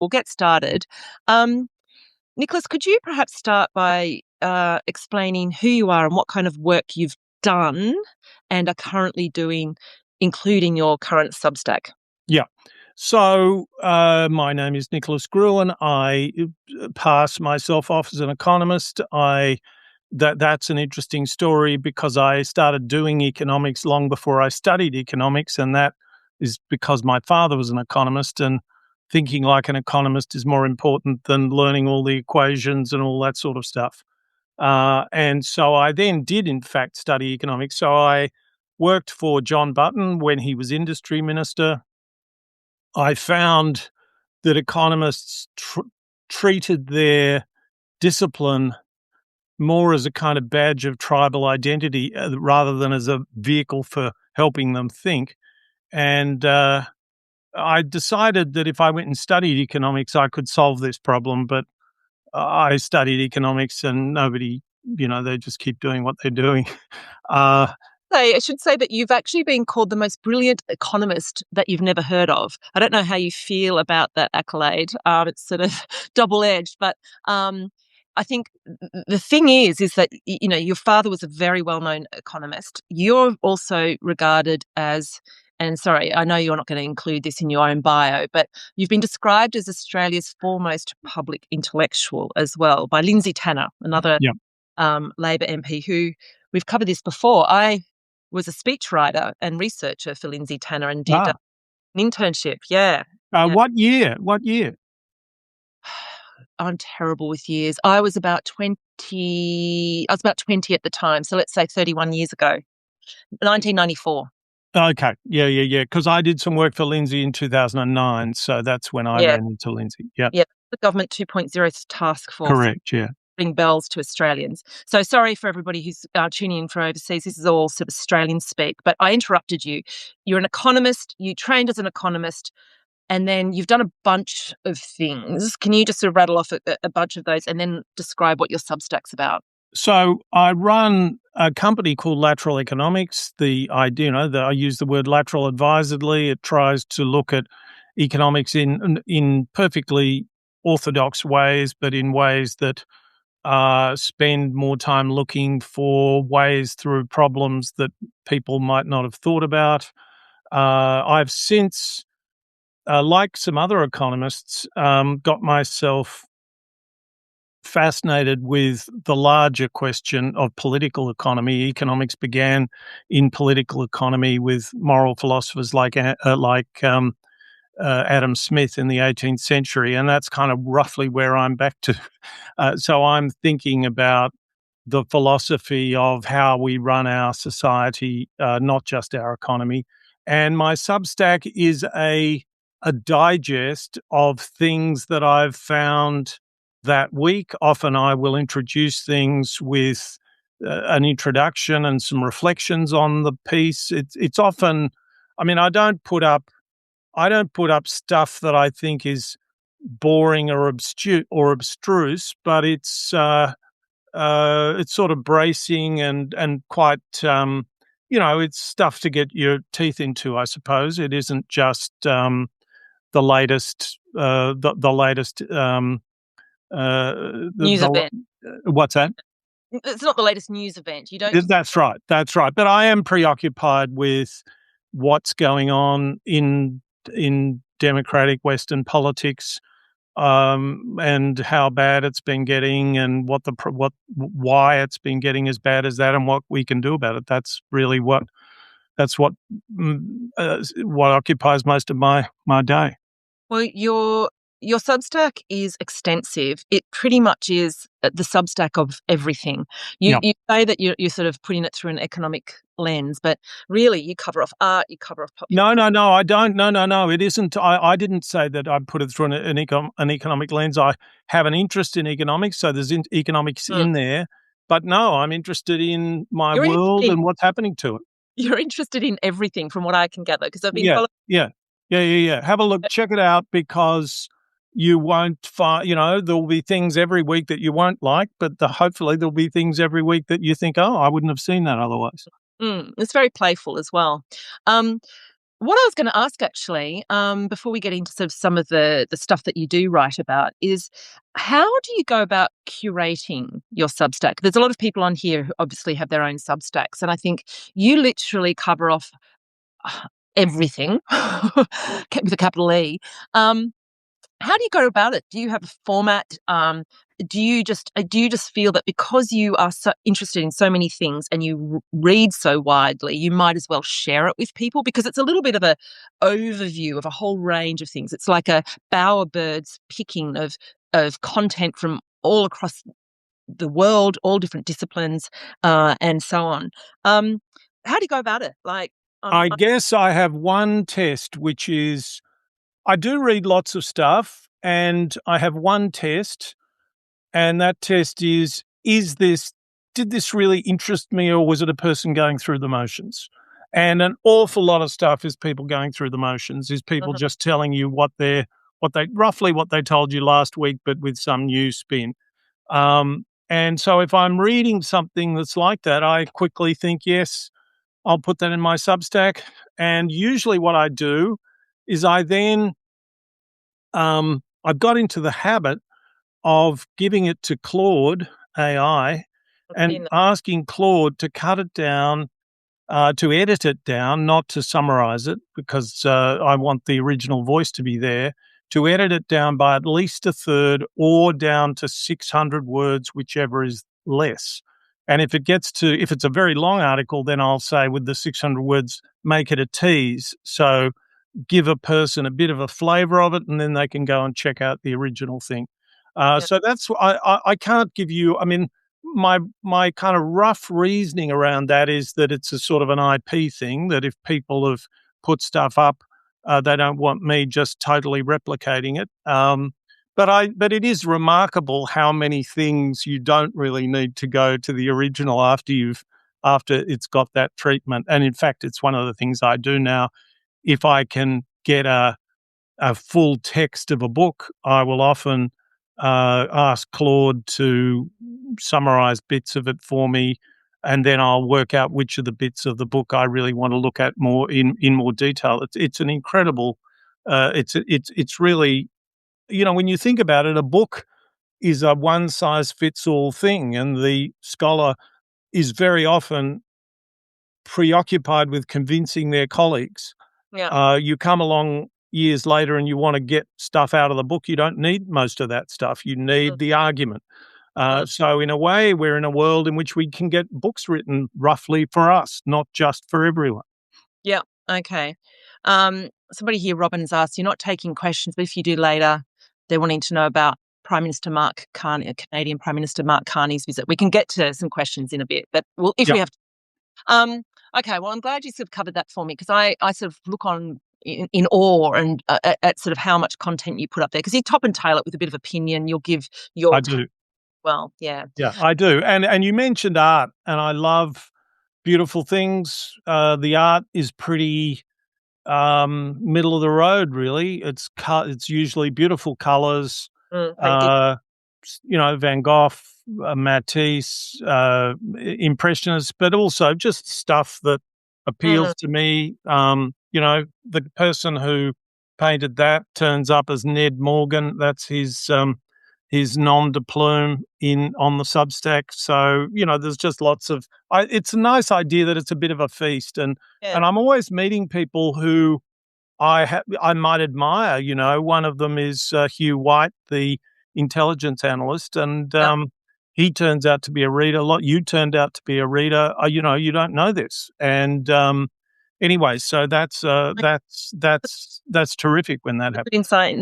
we'll get started. Nicholas, could you perhaps start by explaining who you are and what kind of work you've done and are currently doing, including your current Substack? Yeah. So my name is Nicholas Gruen. I pass myself off as an economist. That's an interesting story because I started doing economics long before I studied economics, and that is because my father was an economist, and thinking like an economist is more important than learning all the equations and all that sort of stuff. And so I then did, in fact, study economics. So I worked for John Button when he was industry minister. I found that economists treated their discipline more as a kind of badge of tribal identity rather than as a vehicle for helping them think. And I decided that if I went and studied economics, I could solve this problem. But I studied economics and nobody, they just keep doing what they're doing. I should say that you've actually been called the most brilliant economist that you've never heard of. I don't know how you feel about that accolade. It's sort of double-edged, but I think the thing is that, your father was a very well-known economist. You're also regarded as, and sorry, I know you're not going to include this in your own bio, but you've been described as Australia's foremost public intellectual as well by Lindsey Tanner, another Labor MP who, we've covered this before. I was a speechwriter and researcher for Lindsey Tanner and did an internship. Yeah. What year? I'm terrible with years. I was about 20 at the time. So let's say 31 years ago, 1994. Okay. Yeah. Because I did some work for Lindsey in 2009. So that's when I ran into Lindsey. Yeah. Yeah. The Government 2.0 task force. Correct. Yeah. Ring bells to Australians. So sorry for everybody who's tuning in from overseas. This is all sort of Australian speak, but I interrupted you. You're an economist. You trained as an economist, and then you've done a bunch of things. Can you just sort of rattle off a bunch of those and then describe what your Substack's about? So I run a company called Lateral Economics. I use the word lateral advisedly. It tries to look at economics in perfectly orthodox ways, but in ways that spend more time looking for ways through problems that people might not have thought about. I've since, like some other economists, got myself fascinated with the larger question of political economy. Economics began in political economy with moral philosophers like Adam Smith in the 18th century, and that's kind of roughly where I'm back to. So I'm thinking about the philosophy of how we run our society, not just our economy. And my Substack is a digest of things that I've found that week. Often I will introduce things with an introduction and some reflections on the piece. It's often, I don't put up stuff that I think is boring or abstruse, but it's sort of bracing and quite it's stuff to get your teeth into, I suppose. It isn't just the latest news event. What's that? It's not the latest news event. You don't. That's right. But I am preoccupied with what's going on in democratic Western politics, and how bad it's been getting, and why it's been getting as bad as that, and what we can do about it. That's really what occupies most of my day. Well, your Substack is extensive. It pretty much is the Substack of everything. You say that you're sort of putting it through an economic lens, but really you cover off art, you cover off popular. No, I don't. No, it isn't. I didn't say that I put it through an economic lens. I have an interest in economics, so there's economics in there. But no, I'm interested in my world and what's happening to it. You're interested in everything, from what I can gather, because I've been following. Yeah. Have a look, check it out, because you won't find, there'll be things every week that you won't like, but hopefully there'll be things every week that you think, oh, I wouldn't have seen that otherwise. It's very playful as well. what I was going to ask actually, before we get into sort of some of the stuff that you do write about, is how do you go about curating your Substack? There's a lot of people on here who obviously have their own Substacks, and I think you literally cover off everything with a capital E. Um, how do you go about it? Do you have a format? Do you just feel that because you are so interested in so many things and you read so widely, you might as well share it with people because it's a little bit of a overview of a whole range of things. It's like a bowerbirds picking of content from all across the world, all different disciplines, and so on. Um, how do you go about it? Like, I guess I have one test, which is I do read lots of stuff, and I have one test, and that test is this, did this really interest me, or was it a person going through the motions? And an awful lot of stuff is people going through the motions, is people Mhm. just telling you roughly what they told you last week, but with some new spin. And so if I'm reading something that's like that, I quickly think, yes, I'll put that in my Substack. And usually what I do is I then, I've got into the habit of giving it to Claude AI I've and seen that. asking Claude to cut it down, to edit it down, not to summarize it, because I want the original voice to be there, to edit it down by at least a third or down to 600 words, whichever is less. And if it's a very long article, then I'll say with the 600 words, make it a tease. So give a person a bit of a flavor of it, and then they can go and check out the original thing. Yeah. So that's I can't give you. I mean, my kind of rough reasoning around that is that it's a sort of an IP thing. That if people have put stuff up, they don't want me just totally replicating it. But it is remarkable how many things you don't really need to go to the original after it's got that treatment. And in fact, it's one of the things I do now. If I can get a full text of a book, I will often ask Claude to summarize bits of it for me, and then I'll work out which of the bits of the book I really want to look at more in more detail. It's an incredible. It's really, when you think about it, a book is a one size fits all thing, and the scholar is very often preoccupied with convincing their colleagues. Yeah. You come along years later and you want to get stuff out of the book. You don't need most of that stuff. You Mm, need the argument. mm. So in a way, we're in a world in which we can get books written roughly for us, not just for everyone. Yeah. Okay. Somebody here, Robin's asked, you're not taking questions, but if you do later, they're wanting to know about Prime Minister Mark Carney, Canadian Prime Minister Mark Carney's visit. We can get to some questions in a bit, but if Yeah, we have to. Um, okay. Well, I'm glad you sort of covered that for me because I sort of look on in awe and at sort of how much content you put up there because you top and tail it with a bit of opinion. You'll give your I do. well, yeah, Yeah, I do. And you mentioned art, and I love beautiful things. The art is pretty middle of the road, really. It's usually beautiful colors. thank you. Uh, Van Gogh, Matisse, Impressionists, but also just stuff that Mm, appeals to me. The person who painted that turns up as Ned Morgan. That's his nom de plume on the Substack. So there's just lots of. It's a nice idea that it's a bit of a feast, and yeah, and I'm always meeting people who I might admire. One of them is Hugh White, the intelligence analyst, and yeah. he turns out to be a reader. You turned out to be a reader. You don't know this, and anyway, so that's terrific when that Good happens. insight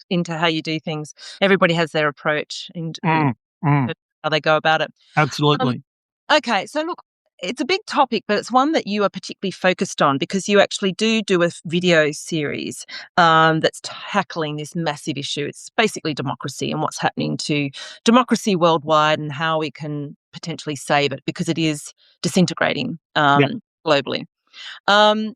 into how you do things. Everybody has their approach and Mm, mm, how they go about it. Um, absolutely. okay, so look, it's a big topic, but it's one that you are particularly focused on because you actually do a video series that's tackling this massive issue. It's basically democracy and what's happening to democracy worldwide and how we can potentially save it because it is disintegrating Yeah, globally. Um,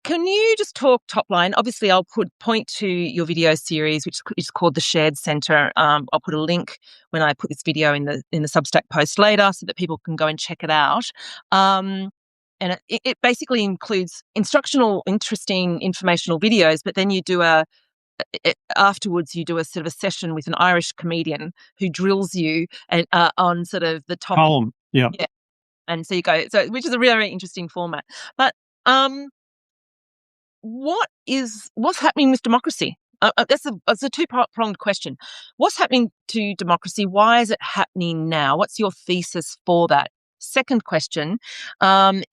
Can you just talk top line? Obviously, I'll point to your video series, which is called the Shared Centre. I'll put a link when I put this video in the Substack post later, so that people can go and check it out. Um, and it basically includes interesting informational videos, but then you do afterwards you do a sort of a session with an Irish comedian who drills you and on sort of the topic. Column, yeah. Yeah. And so you go, which is a really, really interesting format. But what's happening with democracy? That's a two-pronged question. What's happening to democracy? Why is it happening now? What's your thesis for that? Second question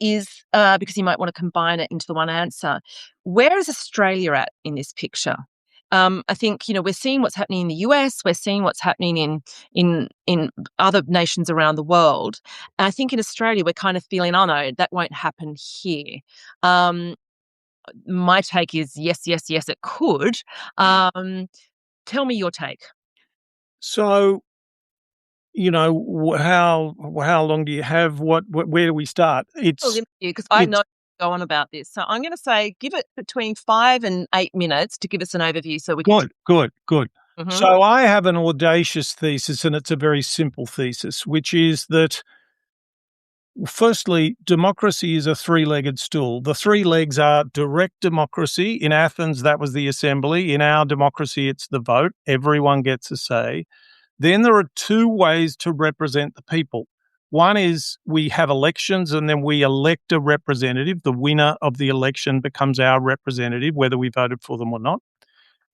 is, because you might want to combine it into the one answer, where is Australia at in this picture? I think, we're seeing what's happening in the US, we're seeing what's happening in other nations around the world. And I think in Australia, we're kind of feeling, oh no, that won't happen here. My take is yes, it could. Tell me your take. So, how long do you have? Where do we start? Because I know go on about this. So I'm going to say give it between 5 and 8 minutes to give us an overview. So we can. Good. Mm-hmm. So I have an audacious thesis, and it's a very simple thesis, which is that, firstly, democracy is a three-legged stool. The three legs are direct democracy. In Athens, that was the assembly. In our democracy, it's the vote. Everyone gets a say. Then there are two ways to represent the people. One is we have elections and then we elect a representative. The winner of the election becomes our representative, whether we voted for them or not.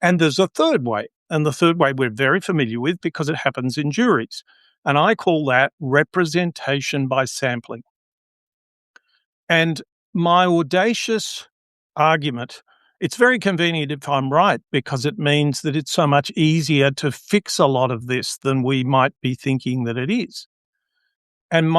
And there's a third way. And the third way we're very familiar with because it happens in juries. And I call that representation by sampling. And my audacious argument, it's very convenient if I'm right because it means that it's so much easier to fix a lot of this than we might be thinking that it is. And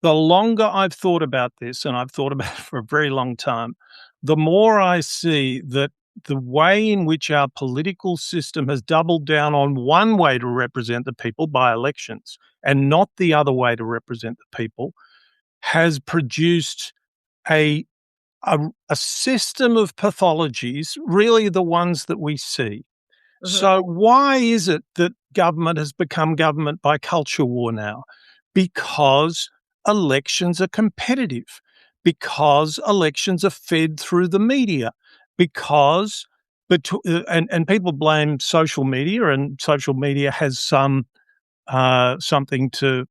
the longer I've thought about this, and I've thought about it for a very long time, the more I see that the way in which our political system has doubled down on one way to represent the people by elections and not the other way to represent the people has produced a system of pathologies, really the ones that we see. Mm-hmm. So why is it that government has become government by culture war now? Because elections are competitive, because elections are fed through the media, because and people blame social media, and social media has something to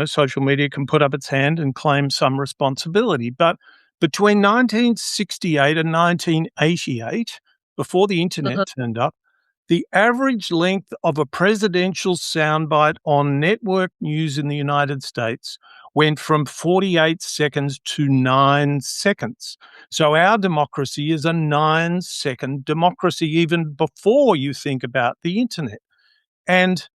social media can put up its hand and claim some responsibility. But between 1968 and 1988, before the internet turned up, the average length of a presidential soundbite on network news in the United States went from 48 seconds to 9 seconds. So our democracy is a 9-second democracy even before you think about the internet. And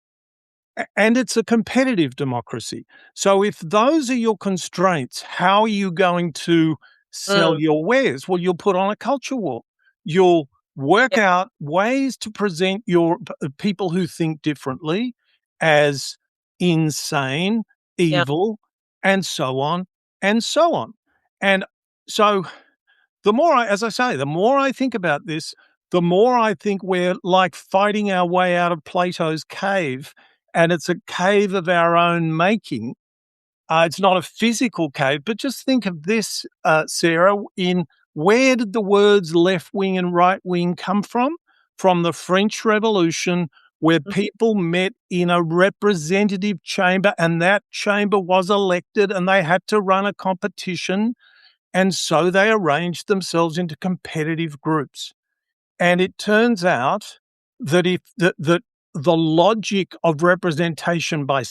it's a competitive democracy. So if those are your constraints, how are you going to sell your wares? Well, you'll put on a culture war. You'll work out ways to present your people who think differently as insane, evil, and so on and so on. And so the more I think about this, the more I think we're like fighting our way out of Plato's cave, and it's a cave of our own making. It's not a physical cave, but just think of this, Sarah, where did the words left wing and right wing come from? From the French Revolution, where people met in a representative chamber, and that chamber was elected, and they had to run a competition, and so they arranged themselves into competitive groups. And it turns out that if the logic of representation by